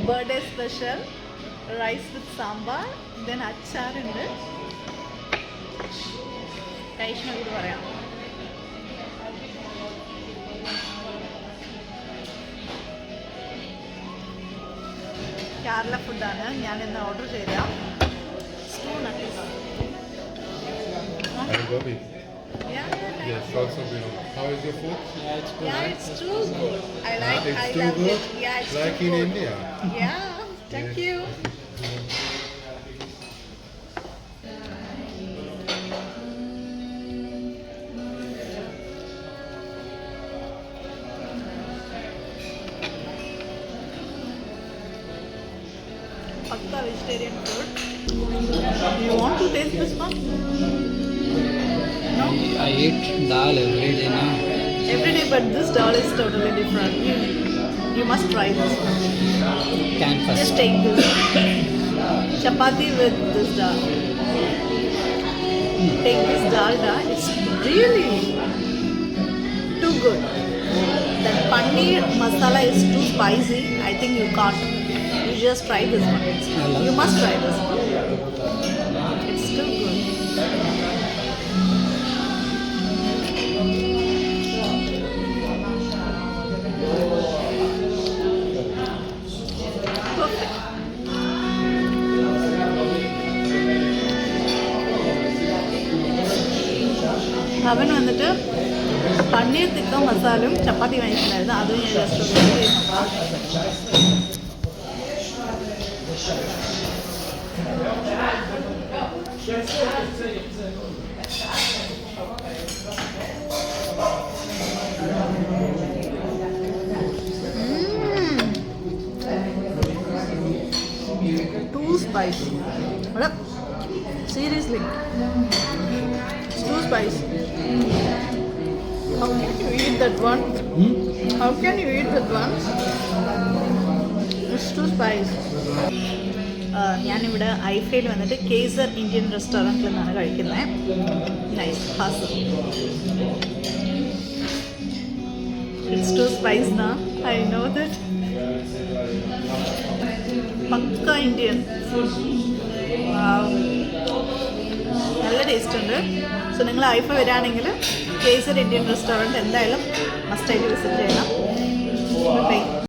Birthday special rice with sambar, then achar ഉണ്ട്. കഴിച്ചതിനെ കൂടി പറയാം. കേരള ഫുഡാണ് ഞാൻ ഇന്ന് ഓർഡർ ചെയ്ത stew nuts. Yes, also good. How is your food? Yeah, it's too good. I love good? it. Yeah, it's like too in good. India? Yeah, thank you. Pakka vegetarian food. You want to taste this one? No? I eat dal every day now. Every day, but this dal is totally different. You must try this one. Can first. Just take this. Chapati with this dal. Take this dalda. It's really too good. That paneer masala is too spicy. I think you can't. You just try this one. You must try this one. It's too good. Perfect. അവൻ വന്നിട്ട് പന്നീർ തിക്ക മസാലയും ചപ്പാത്തി വാങ്ങിച്ചിട്ടുണ്ടായിരുന്നു. അതും ഞാൻ just നോക്കാം. Too spicy. Seriously, it's too spicy. How can you eat that one? How can you eat that one? It's too spicy. ഞാനിവിടെ ഐഫയിൽ വന്നിട്ട് കേസർ Indian റെസ്റ്റോറൻറ്റിൽ നിന്നാണ് കഴിക്കുന്നത്. നൈസ് ഹാസ്. ഇറ്റ്സ് ടു സ്പൈസ് നാ. I know that. പക്ക ഇന്ത്യൻ ഫുഡ്. നല്ല taste ഉണ്ട്. സോ നിങ്ങൾ ഐഫ വരികയാണെങ്കിൽ കേസർ ഇന്ത്യൻ റെസ്റ്റോറൻറ്റ് എന്തായാലും മസ്റ്റായിട്ട് വിസിറ്റ് ചെയ്യണം. ബൈ.